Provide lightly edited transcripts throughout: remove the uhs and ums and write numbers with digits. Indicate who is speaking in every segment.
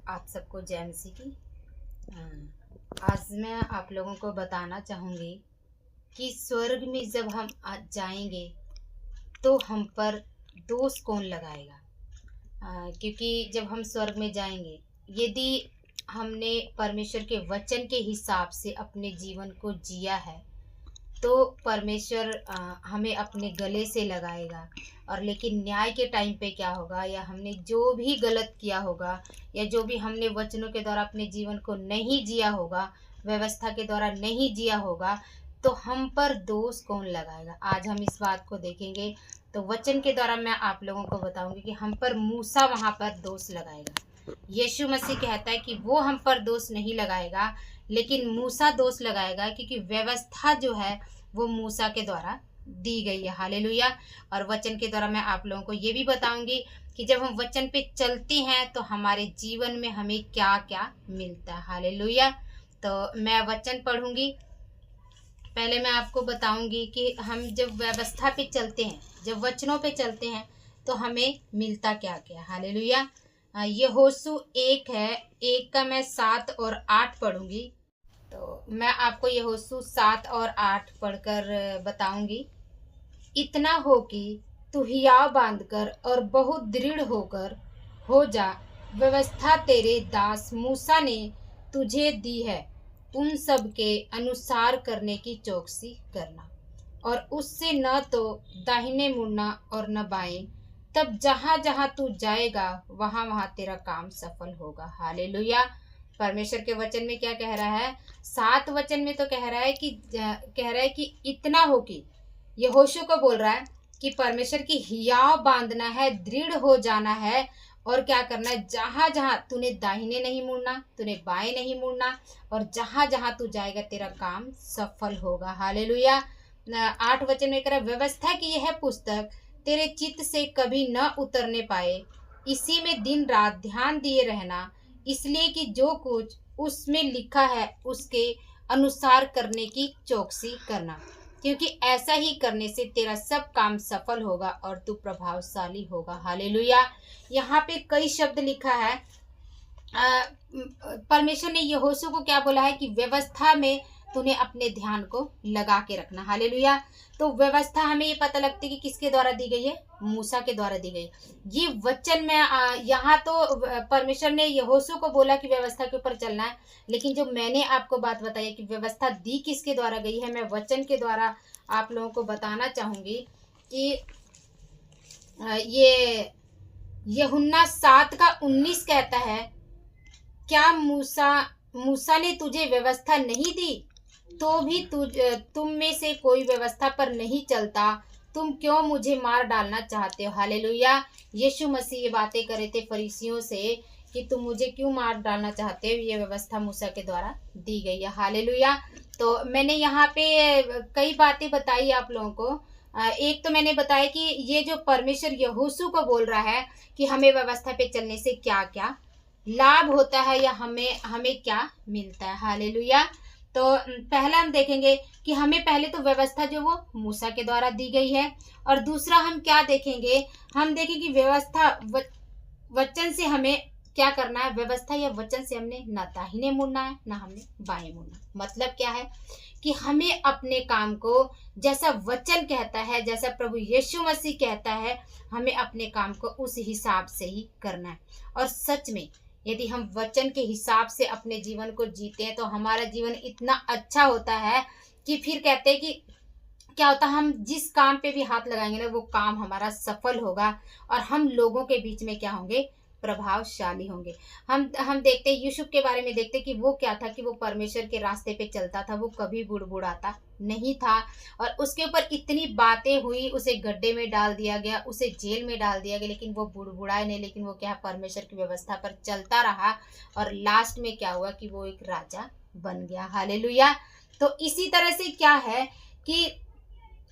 Speaker 1: आप सबको जय मसीह की। आज मैं आप लोगों को बताना चाहूँगी कि स्वर्ग में जब हम आज जाएंगे तो हम पर दोष कौन लगाएगा। क्योंकि जब हम स्वर्ग में जाएंगे, यदि हमने परमेश्वर के वचन के हिसाब से अपने जीवन को जिया है तो परमेश्वर हमें अपने गले से लगाएगा। और लेकिन न्याय के टाइम पे क्या होगा, या हमने जो भी गलत किया होगा या जो भी हमने वचनों के द्वारा अपने जीवन को नहीं जिया होगा, व्यवस्था के द्वारा नहीं जिया होगा, तो हम पर दोष कौन लगाएगा। आज हम इस बात को देखेंगे। तो वचन के द्वारा मैं आप लोगों को बताऊंगी कि हम पर मूसा वहाँ पर दोष लगाएगा। यीशु मसीह कहता है कि वो हम पर दोष नहीं लगाएगा, लेकिन मूसा दोष लगाएगा, क्योंकि व्यवस्था जो है वो मूसा के द्वारा दी गई है। हालेलुया। और वचन के द्वारा मैं आप लोगों को ये भी बताऊंगी कि जब हम वचन पे चलते हैं तो हमारे जीवन में हमें क्या क्या मिलता है। हालेलुया। तो मैं वचन पढ़ूंगी। पहले मैं आपको बताऊंगी कि हम जब व्यवस्था पे चलते हैं, जब वचनों पे चलते हैं, तो हमें मिलता क्या क्या। हालेलुया। यहोशू 1 है, 1 का मैं 7 और 8 पढ़ूंगी। तो मैं आपको यहोशू 7 और 8 पढ़कर बताऊंगी। इतना हो कि तू हियाव बांधकर और बहुत दृढ़ होकर हो जा। व्यवस्था तेरे दास मूसा ने तुझे दी है, उन सब के अनुसार करने की चौकसी करना, और उससे न तो दाहिने मुड़ना और न बाएं। तब जहाँ जहाँ तू जाएगा वहाँ वहाँ तेरा काम सफल होगा। हालेलुया। परमेश्वर के वचन में क्या कह रहा है? 7 वचन में तो कह रहा है कि इतना हो कि, यहोशू को बोल रहा है कि परमेश्वर की हियाव बांधना है, दृढ़ हो जाना है, और क्या करना है, जहां जहां तूने दाहिने नहीं मुड़ना, तूने बाएं नहीं मुड़ना, और जहां जहां तू जाएगा तेरा काम सफल होगा। हालेलुया। 8 वचन में कह रहा है, व्यवस्था की यह पुस्तक तेरे चित्त से कभी न उतरने पाए, इसी में दिन रात ध्यान दिए रहना, इसलिए कि जो कुछ उसमें लिखा है उसके अनुसार करने की चौकसी करना, क्योंकि ऐसा ही करने से तेरा सब काम सफल होगा और तू प्रभावशाली होगा। हालेलुया। यहाँ पे कई शब्द लिखा है। परमेश्वर ने यहोशू को क्या बोला है कि व्यवस्था में तूने अपने ध्यान को लगा के रखना। हालेलुया। तो व्यवस्था हमें ये पता लगती है कि किसके द्वारा दी गई है? मूसा के द्वारा दी गई। ये वचन में यहाँ तो परमेश्वर ने यहोशू को बोला कि व्यवस्था के ऊपर चलना है, लेकिन जो मैंने आपको बात बताई कि व्यवस्था दी किसके द्वारा गई है, मैं वचन के द्वारा आप लोगों को बताना चाहूंगी कि ये यूहन्ना 7 का 19 कहता है, क्या मूसा ने तुझे व्यवस्था नहीं दी, तो भी तुम में से कोई व्यवस्था पर नहीं चलता, तुम क्यों मुझे मार डालना चाहते हो। हालेलुया। यीशु मसीह ये बातें करे थे फरीसियों से कि तुम मुझे क्यों मार डालना चाहते हो, ये व्यवस्था मूसा के द्वारा दी गई है। हालेलुया। तो मैंने यहाँ पे कई बातें बताई आप लोगों को। एक तो मैंने बताया कि ये जो परमेश्वर यहोशू को बोल रहा है कि हमें व्यवस्था पे चलने से क्या क्या लाभ होता है, या हमें क्या मिलता है। हालेलुया। तो पहला हम देखेंगे कि हमें पहले तो व्यवस्था जो वो मूसा के द्वारा दी गई है, और दूसरा हम क्या देखेंगे, हम देखें कि व्यवस्था वचन से हमें क्या करना है। व्यवस्था या वचन से हमने ना दाहिने मुड़ना है ना हमने बाएं मुड़ना। मतलब क्या है कि हमें अपने काम को जैसा वचन कहता है, जैसा प्रभु यीशु मसीह कहता है, हमें अपने काम को उस हिसाब से ही करना है। और सच में यदि हम वचन के हिसाब से अपने जीवन को जीते हैं तो हमारा जीवन इतना अच्छा होता है कि फिर कहते हैं कि क्या होता है, हम जिस काम पे भी हाथ लगाएंगे ना वो काम हमारा सफल होगा, और हम लोगों के बीच में क्या होंगे? प्रभावशाली होंगे। हम देखते हैं यूसुफ के बारे में, देखते कि वो क्या था कि वो परमेश्वर के रास्ते पे चलता था, वो कभी बुड़बुड़ाता नहीं था। और उसके ऊपर इतनी बातें हुई, उसे गड्ढे में डाल दिया गया, उसे जेल में डाल दिया गया, लेकिन वो बुड़बुड़ाए नहीं, लेकिन वो क्या, परमेश्वर की व्यवस्था पर चलता रहा, और लास्ट में क्या हुआ कि वो एक राजा बन गया। हालेलुया। तो इसी तरह से क्या है कि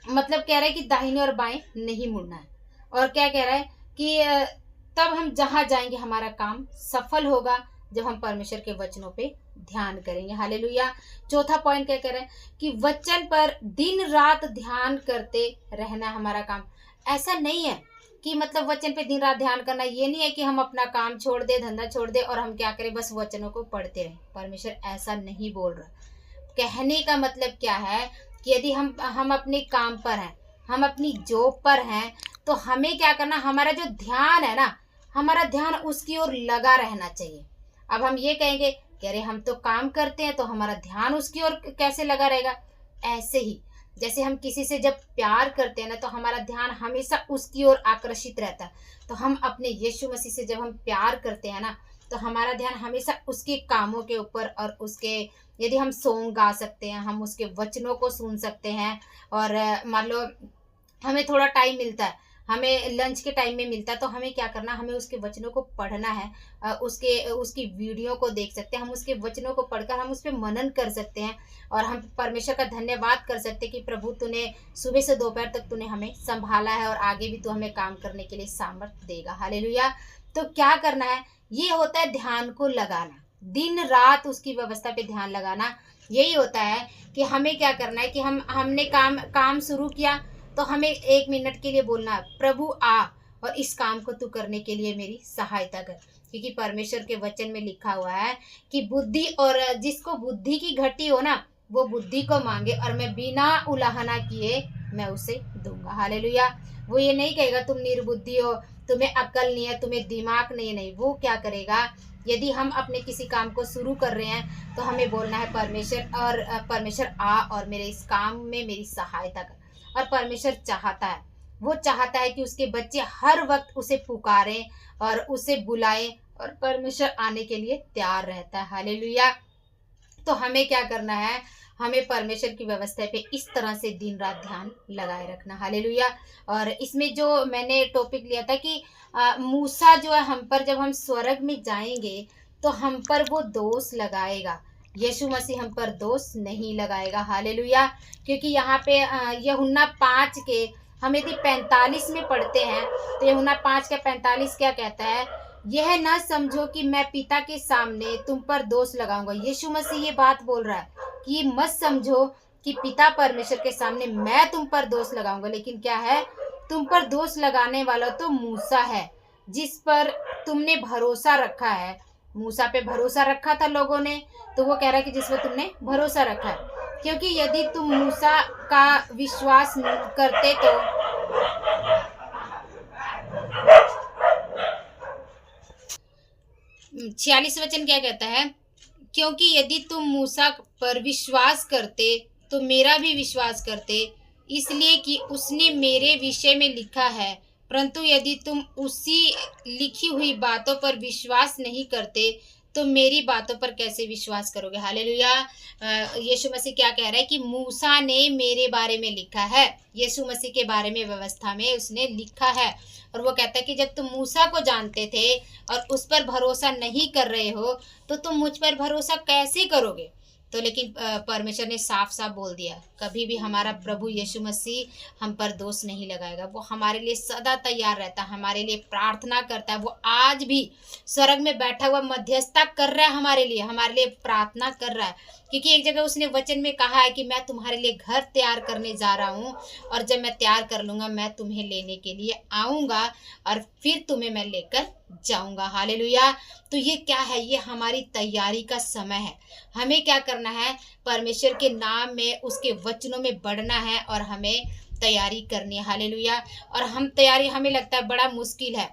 Speaker 1: मतलब कह रहा है कि दाहिने और बाएं नहीं मुड़ना है, और क्या कह रहा है कि तब हम जहां जाएंगे हमारा काम सफल होगा, जब हम परमेश्वर के वचनों पे ध्यान करेंगे। हालेलुया। चौथा पॉइंट क्या कह रहा है कि वचन पर दिन रात ध्यान करते रहना हमारा काम। ऐसा नहीं है कि मतलब वचन पे दिन रात ध्यान करना ये नहीं है कि हम अपना काम छोड़ दे, धंधा छोड़ दे और हम क्या करें, बस वचनों को पढ़ते रहें। परमेश्वर ऐसा नहीं बोल रहा। कहने का मतलब क्या है कि यदि हम अपने काम पर हैं, हम अपनी जॉब पर हैं, तो हमें क्या करना, हमारा जो ध्यान है ना, हमारा ध्यान उसकी ओर लगा रहना चाहिए। अब हम ये कहेंगे कि अरे हम तो काम करते हैं तो हमारा ध्यान उसकी ओर कैसे लगा रहेगा। ऐसे ही जैसे हम किसी से जब प्यार करते हैं ना, तो हमारा ध्यान हमेशा उसकी ओर आकर्षित रहता है। तो हम अपने यीशु मसीह से जब हम प्यार करते हैं ना, तो हमारा ध्यान हमेशा उसके कामों के ऊपर और उसके, यदि हम सॉन्ग गा सकते हैं, हम उसके वचनों को सुन सकते हैं। और मान लो हमें थोड़ा टाइम मिलता है, हमें लंच के टाइम में मिलता है, तो हमें क्या करना, हमें उसके वचनों को पढ़ना है। उसकी वीडियो को देख सकते हैं, हम उसके वचनों को पढ़कर हम उस पर मनन कर सकते हैं। और हम परमेश्वर का धन्यवाद कर सकते हैं कि प्रभु तूने सुबह से दोपहर तक तूने हमें संभाला है और आगे भी तू हमें काम करने के लिए सामर्थ्य देगा। हालेलुया। तो क्या करना है, ये होता है ध्यान को लगाना, दिन रात उसकी व्यवस्था पे ध्यान लगाना। यही होता है कि हमें क्या करना है कि हमने काम शुरू किया, तो हमें 1 मिनट के लिए बोलना है, प्रभु आ और इस काम को तू करने के लिए मेरी सहायता कर। क्योंकि परमेश्वर के वचन में लिखा हुआ है कि बुद्धि, और जिसको बुद्धि की घटी हो ना, वो बुद्धि को मांगे और मैं बिना उलाहना किए मैं उसे दूंगा। हालेलुया। वो ये नहीं कहेगा तुम निर्बुद्धि हो, तुम्हें अक्ल नहीं है, तुम्हें दिमाग नहीं। वो क्या करेगा, यदि हम अपने किसी काम को शुरू कर रहे हैं तो हमें बोलना है परमेश्वर आ और मेरे इस काम में मेरी सहायता कर। और परमेश्वर चाहता है, वो चाहता है कि उसके बच्चे हर वक्त उसे पुकारें और उसे बुलाएं, और परमेश्वर आने के लिए तैयार रहता है। हालेलुया। तो हमें क्या करना है, हमें परमेश्वर की व्यवस्था पे इस तरह से दिन रात ध्यान लगाए रखना। हालेलुया। और इसमें जो मैंने टॉपिक लिया था कि मूसा जो है, हम पर जब हम स्वर्ग में जाएंगे तो हम पर वो दोष लगाएगा, यीशु मसीह हम पर दोष नहीं लगाएगा। हालेलुया। क्योंकि यहाँ पे यूहन्ना 5 के हम यदि 45 में पढ़ते हैं, तो यूहन्ना 5 का 45 क्या कहता है, यह न समझो कि मैं पिता के सामने तुम पर दोष लगाऊंगा। यीशु मसीह ये बात बोल रहा है कि मत समझो कि पिता परमेश्वर के सामने मैं तुम पर दोष लगाऊंगा, लेकिन क्या है, तुम पर दोष लगाने वाला तो मूसा है, जिस पर तुमने भरोसा रखा है। मूसा पे भरोसा रखा था लोगों ने, तो वो कह रहा है कि जिस पर तुमने भरोसा रखा है। क्योंकि यदि तुम मूसा का विश्वास करते तो 46 वचन क्या कहता है, क्योंकि यदि तुम मूसा पर विश्वास करते तो मेरा भी विश्वास करते, इसलिए कि उसने मेरे विषय में लिखा है। परंतु यदि तुम उसी लिखी हुई बातों पर विश्वास नहीं करते तो मेरी बातों पर कैसे विश्वास करोगे। हालेलुया। यीशु मसीह क्या कह रहा है कि मूसा ने मेरे बारे में लिखा है, यीशु मसीह के बारे में व्यवस्था में उसने लिखा है। और वो कहता है कि जब तुम मूसा को जानते थे और उस पर भरोसा नहीं कर रहे हो, तो तुम मुझ पर भरोसा कैसे करोगे। तो लेकिन परमेश्वर ने साफ साफ बोल दिया, कभी भी हमारा प्रभु यीशु मसीह हम पर दोष नहीं लगाएगा। वो हमारे लिए सदा तैयार रहता है, हमारे लिए प्रार्थना करता है। वो आज भी स्वर्ग में बैठा हुआ मध्यस्थता कर रहा है, हमारे लिए प्रार्थना कर रहा है। क्योंकि एक जगह उसने वचन में कहा है कि मैं तुम्हारे लिए घर तैयार करने जा रहा हूँ, और जब मैं तैयार कर लूँगा मैं तुम्हें लेने के लिए आऊँगा और फिर तुम्हें मैं लेकर जाऊँगा। हालेलुया। तो ये क्या है, ये हमारी तैयारी का समय है। हमें क्या करना है, परमेश्वर के नाम में उसके वचनों में बढ़ना है और हमें तैयारी करनी है। हालेलुया। और हम तैयारी, हमें लगता है बड़ा मुश्किल है,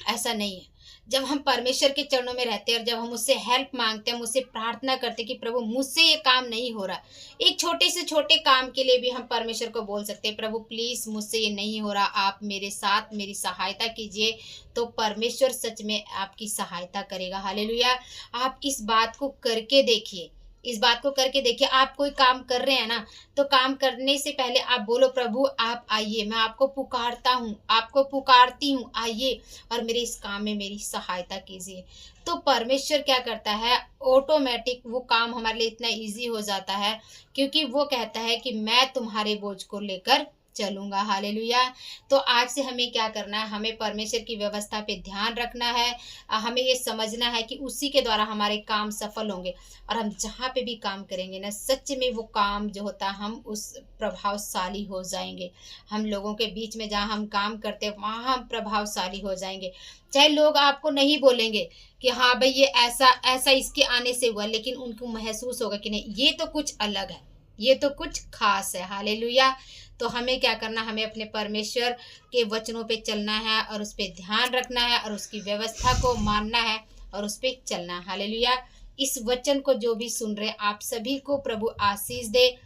Speaker 1: ऐसा नहीं है। जब हम परमेश्वर के चरणों में रहते हैं और जब हम उससे हेल्प मांगते हैं, हम उससे प्रार्थना करते हैं कि प्रभु मुझसे ये काम नहीं हो रहा, एक छोटे से छोटे काम के लिए भी हम परमेश्वर को बोल सकते हैं, प्रभु प्लीज़ मुझसे ये नहीं हो रहा, आप मेरे साथ मेरी सहायता कीजिए। तो परमेश्वर सच में आपकी सहायता करेगा। हालेलुया। आप इस बात को करके देखिए, इस बात को करके देखिए। आप कोई काम कर रहे हैं ना, तो काम करने से पहले आप बोलो, प्रभु आप आइए, मैं आपको पुकारता हूँ, आपको पुकारती हूँ, आइए और मेरे इस काम में मेरी सहायता कीजिए। तो परमेश्वर क्या करता है, ऑटोमेटिक वो काम हमारे लिए इतना इजी हो जाता है, क्योंकि वो कहता है कि मैं तुम्हारे बोझ को लेकर चलूँगा। हालेलुया। तो आज से हमें क्या करना है, हमें परमेश्वर की व्यवस्था पे ध्यान रखना है। हमें ये समझना है कि उसी के द्वारा हमारे काम सफल होंगे, और हम जहाँ पे भी काम करेंगे ना, सच में वो काम जो होता है, हम उस प्रभावशाली हो जाएँगे। हम लोगों के बीच में जहाँ हम काम करते हैं, वहाँ हम प्रभावशाली हो जाएँगे। चाहे लोग आपको नहीं बोलेंगे कि हाँ भई ये ऐसा ऐसा इसके आने से हुआ, लेकिन उनको महसूस होगा कि नहीं, ये तो कुछ अलग है, ये तो कुछ ख़ास है। हालेलुया। तो हमें क्या करना, हमें अपने परमेश्वर के वचनों पे चलना है, और उस पे ध्यान रखना है, और उसकी व्यवस्था को मानना है, और उस पे चलना है। हालेलुया। इस वचन को जो भी सुन रहे हैं, आप सभी को प्रभु आशीष दे,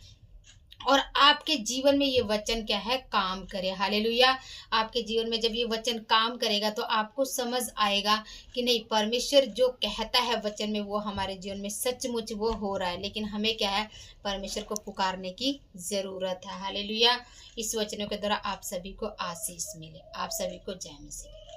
Speaker 1: और आपके जीवन में ये वचन क्या है, काम करे। हालेलुया। आपके जीवन में जब ये वचन काम करेगा, तो आपको समझ आएगा कि नहीं, परमेश्वर जो कहता है वचन में, वो हमारे जीवन में सचमुच वो हो रहा है। लेकिन हमें क्या है, परमेश्वर को पुकारने की ज़रूरत है। हालेलुया। इस वचनों के द्वारा आप सभी को आशीष मिले। आप सभी को जय मसीह।